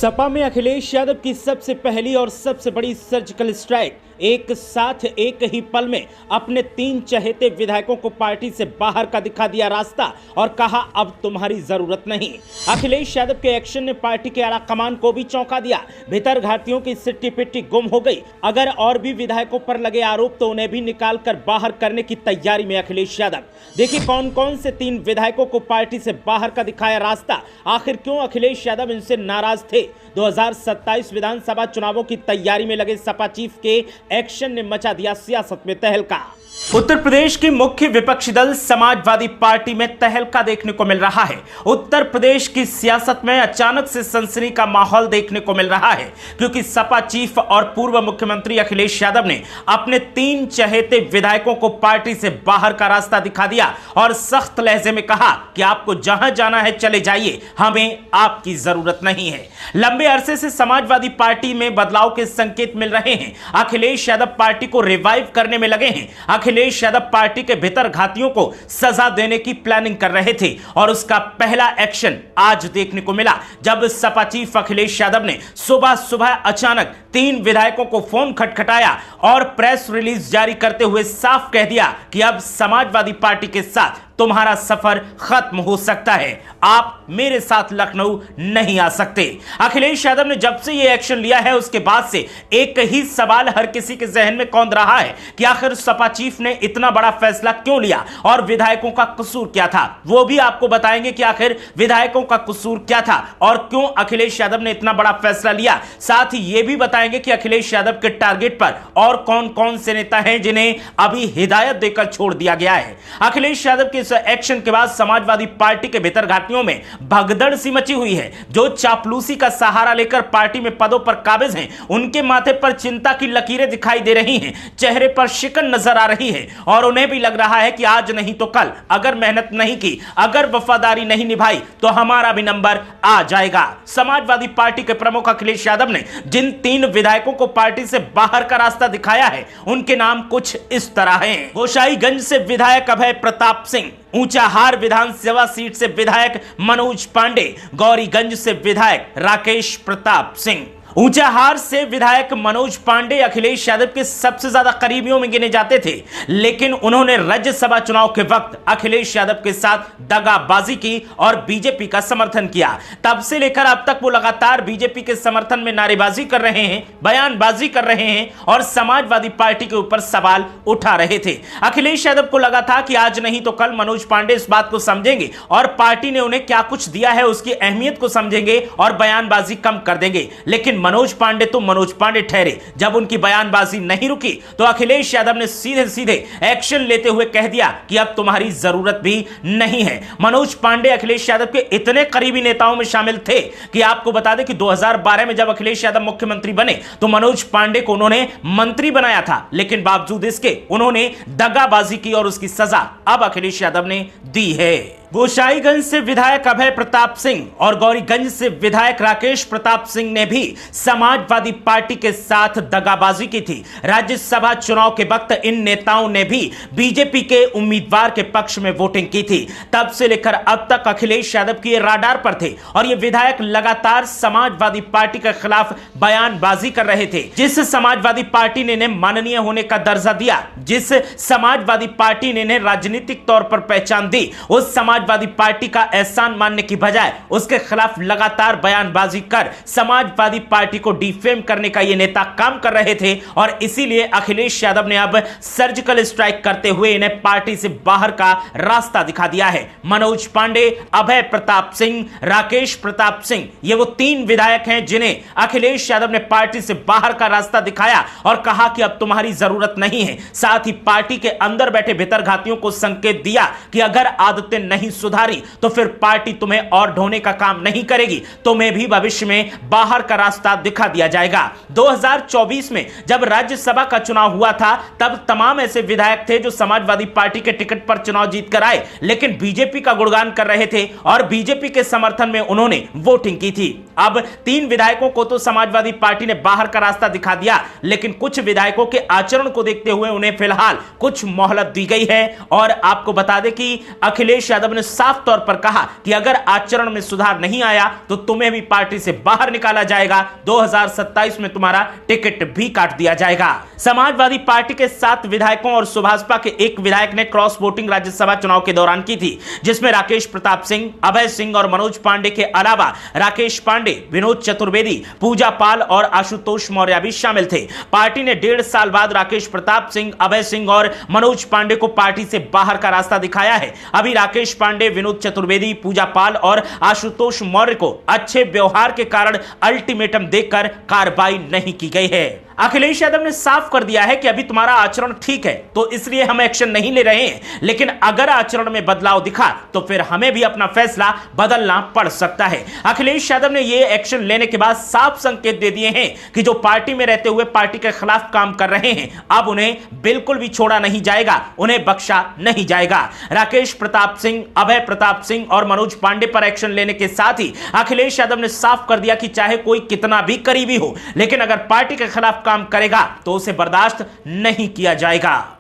सपा में अखिलेश यादव की सबसे पहली और सबसे बड़ी सर्जिकल स्ट्राइक। एक साथ एक ही पल में अपने 3 चहेते विधायकों को पार्टी से बाहर का दिखा दिया रास्ता और कहा अब तुम्हारी जरूरत नहीं। अखिलेश यादव के एक्शन ने पार्टी के आला कमान को भी चौंका दिया। भीतर घाटियों की सिट्टी पिट्टी गुम हो गई। अगर और भी विधायकों पर लगे आरोप तो उन्हें भी निकाल कर बाहर करने की तैयारी में अखिलेश यादव। देखिए कौन कौन से 3 विधायकों को पार्टी से बाहर का दिखाया रास्ता। आखिर क्यों अखिलेश यादव इनसे नाराज थे। 2027 विधानसभा चुनावों की तैयारी में लगे सपा चीफ के एक्शन ने मचा दिया सियासत में तहलका। उत्तर प्रदेश की मुख्य विपक्षी दल समाजवादी पार्टी में तहलका देखने को मिल रहा है। उत्तर प्रदेश की सियासत में अचानक से सनसनी का माहौल देखने को मिल रहा है, क्योंकि सपा चीफ और पूर्व मुख्यमंत्री अखिलेश यादव ने अपने 3 चहेते विधायकों को पार्टी से बाहर का रास्ता दिखा दिया और सख्त लहजे में कहा कि आपको जहां जाना है चले जाइए, हमें आपकी जरूरत नहीं है। लंबे अरसे से समाजवादी पार्टी में बदलाव के संकेत मिल रहे हैं। अखिलेश यादव पार्टी को रिवाइव करने में लगे हैं। अखिलेश यादव पार्टी के भीतर घातियों को सजा देने की प्लानिंग कर रहे थे और उसका पहला एक्शन आज देखने को मिला, जब सपा चीफ अखिलेश यादव ने सुबह सुबह अचानक 3 विधायकों को फोन खटखटाया और प्रेस रिलीज जारी करते हुए साफ कह दिया कि अब समाजवादी पार्टी के साथ तुम्हारा सफर खत्म हो सकता है, आप मेरे साथ लखनऊ नहीं आ सकते। अखिलेश यादव ने जब से यह एक्शन लिया है उसके बाद से एक ही सवाल हर किसी के जहन में कौंध रहा है कि आखिर सपा चीफ ने इतना बड़ा फैसला क्यों लिया और विधायकों का कसूर क्या था। वो भी आपको बताएंगे कि आखिर विधायकों का कसूर क्या था और क्यों अखिलेश यादव ने इतना बड़ा फैसला लिया। साथ ही यह भी बताएंगे कि अखिलेश यादव के टारगेट पर और कौन कौन से नेता हैं जिन्हें अभी हिदायत देकर छोड़ दिया गया है। अखिलेश यादव के एक्शन के बाद समाजवादी पार्टी के भीतर घाटियों में भगदड़ सी मची हुई है। जो चापलूसी का सहारा लेकर पार्टी में पदों पर काबिज हैं, उनके माथे पर चिंता की लकीरें दिखाई दे रही हैं, चेहरे पर शिकन नजर आ रही है और उन्हें भी लग रहा है कि आज नहीं तो कल अगर मेहनत नहीं की, अगर वफादारी नहीं निभाई तो हमारा भी नंबर आ जाएगा। समाजवादी पार्टी के प्रमुख अखिलेश यादव ने जिन 3 विधायकों को पार्टी से बाहर का रास्ता दिखाया है, उनके नाम कुछ इस तरह हैं। गोसाईगंज से विधायक अभय प्रताप सिंह, ऊंचाहार विधानसभा सीट से विधायक मनोज पांडे, गौरीगंज से विधायक राकेश प्रताप सिंह। ऊंचाहार से विधायक मनोज पांडे अखिलेश यादव के सबसे ज्यादा करीबियों में गिने जाते थे, लेकिन उन्होंने राज्यसभा चुनाव के वक्त अखिलेश यादव के साथ दगाबाजी की और बीजेपी का समर्थन किया। तब से लेकर अब तक वो लगातार बीजेपी के समर्थन में नारेबाजी कर रहे हैं, बयानबाजी कर रहे हैं और समाजवादी पार्टी के ऊपर सवाल उठा रहे थे। अखिलेश यादव को लगा था कि आज नहीं तो कल मनोज पांडे इस बात को समझेंगे और पार्टी ने उन्हें क्या कुछ दिया है उसकी अहमियत को समझेंगे और बयानबाजी कम कर देंगे। लेकिन मनोज पांडे तो मनोज पांडे ठहरे। जब उनकी बयानबाजी नहीं रुकी तो अखिलेश यादव ने सीधे सीधे एक्शन लेते हुए कह दिया कि अब तुम्हारी जरूरत भी नहीं है। मनोज पांडे अखिलेश यादव के इतने करीबी नेताओं में शामिल थे कि आपको बता दें कि 2012 में जब अखिलेश यादव मुख्यमंत्री बने तो मनोज पांडे को उन्होंने मंत्री बनाया था, लेकिन बावजूद इसके उन्होंने दगाबाजी की और उसकी सजा अब अखिलेश यादव ने दी है। गोसाईगंज से विधायक अभय प्रताप सिंह और गौरीगंज से विधायक राकेश प्रताप सिंह ने भी समाजवादी पार्टी के साथ दगाबाजी की थी। राज्यसभा चुनाव के वक्त इन नेताओं ने भी बीजेपी के उम्मीदवार के पक्ष में वोटिंग की थी। तब से लेकर अब तक अखिलेश यादव की राडार पर थे और ये विधायक लगातार समाजवादी पार्टी के खिलाफ बयानबाजी कर रहे थे। जिस समाजवादी पार्टी ने इन्हें माननीय होने का दर्जा दिया, जिस समाजवादी पार्टी ने इन्हें राजनीतिक तौर पर पहचान दी, उस समाजवादी पार्टी का एहसान मानने की बजाय उसके खिलाफ लगातार बयानबाजी कर समाजवादी पार्टी को डिफेम करने का ये नेता काम कर रहे थे और इसीलिए अखिलेश यादव ने अब सर्जिकल स्ट्राइक करते हुए इन्हें पार्टी से बाहर का रास्ता दिखा दिया है। मनोज पांडे, अभय प्रताप सिंह, राकेश प्रताप सिंह, ये वो 3 विधायक हैं जिन्हें अखिलेश यादव ने पार्टी से बाहर का रास्ता दिखाया और कहा कि अब तुम्हारी जरूरत नहीं है। साथ ही पार्टी के अंदर बैठे भीतरघातियों को संकेत दिया कि अगर आदतें नहीं सुधारी तो फिर पार्टी तुम्हें और ढोने का काम नहीं करेगी, तुम्हें भी भविष्य में बाहर का रास्ता दिखा दिया जाएगा। 2024 में जब राज्यसभा का चुनाव हुआ था तब तमाम ऐसे विधायक थे जो समाजवादी पार्टी के टिकट पर चुनाव जीत कर आए, लेकिन बीजेपी का गुणगान कर रहे थे और बीजेपी के समर्थन में उन्होंने वोटिंग की थी। अब 3 विधायकों को तो समाजवादी पार्टी ने बाहर का रास्ता दिखा दिया, लेकिन कुछ विधायकों के आचरण को देखते हुए उन्हें फिलहाल कुछ मोहलत दी गई है। और आपको बता दें कि अखिलेश यादव ने साफ तौर पर कहा कि अगर आचरण में सुधार नहीं आया तो तुम्हें भी पार्टी से बाहर निकाला जाएगा, 2027 में तुम्हारा टिकट भी काट दिया जाएगा। समाजवादी पार्टी के 7 विधायकों और सुभाषपा के 1 विधायक ने क्रॉस वोटिंग राज्यसभा चुनाव के दौरान की थी, जिसमें राकेश प्रताप सिंह, अभय सिंह और मनोज पांडे के अलावा राकेश पांडे, विनोद चतुर्वेदी, पूजा पाल और आशुतोष मौर्य भी शामिल थे। पार्टी ने 1.5 साल बाद राकेश प्रताप सिंह, अभय सिंह और मनोज पांडे को पार्टी से बाहर का रास्ता दिखाया है। अभी राकेश पांडे, विनोद चतुर्वेदी, पूजा पाल और आशुतोष मौर्य को अच्छे व्यवहार के कारण अल्टीमेटम देकर कार्रवाई नहीं की गई है। अखिलेश यादव ने साफ कर दिया है कि अभी तुम्हारा आचरण ठीक है तो इसलिए हम एक्शन नहीं ले रहे हैं, लेकिन अगर आचरण में बदलाव दिखा तो फिर हमें भी अपना फैसला बदलना पड़ सकता है। अखिलेश यादव ने यह एक्शन लेने के बाद साफ संकेत दे दिए हैं कि जो पार्टी में रहते हुए पार्टी के खिलाफ काम कर रहे हैं अब उन्हें बिल्कुल भी छोड़ा नहीं जाएगा, उन्हें बख्शा नहीं जाएगा। राकेश प्रताप सिंह, अभय प्रताप सिंह और मनोज पांडे पर एक्शन लेने के साथ ही अखिलेश यादव ने साफ कर दिया कि चाहे कोई कितना भी करीबी हो, लेकिन अगर पार्टी के खिलाफ काम करेगा तो उसे बर्दाश्त नहीं किया जाएगा।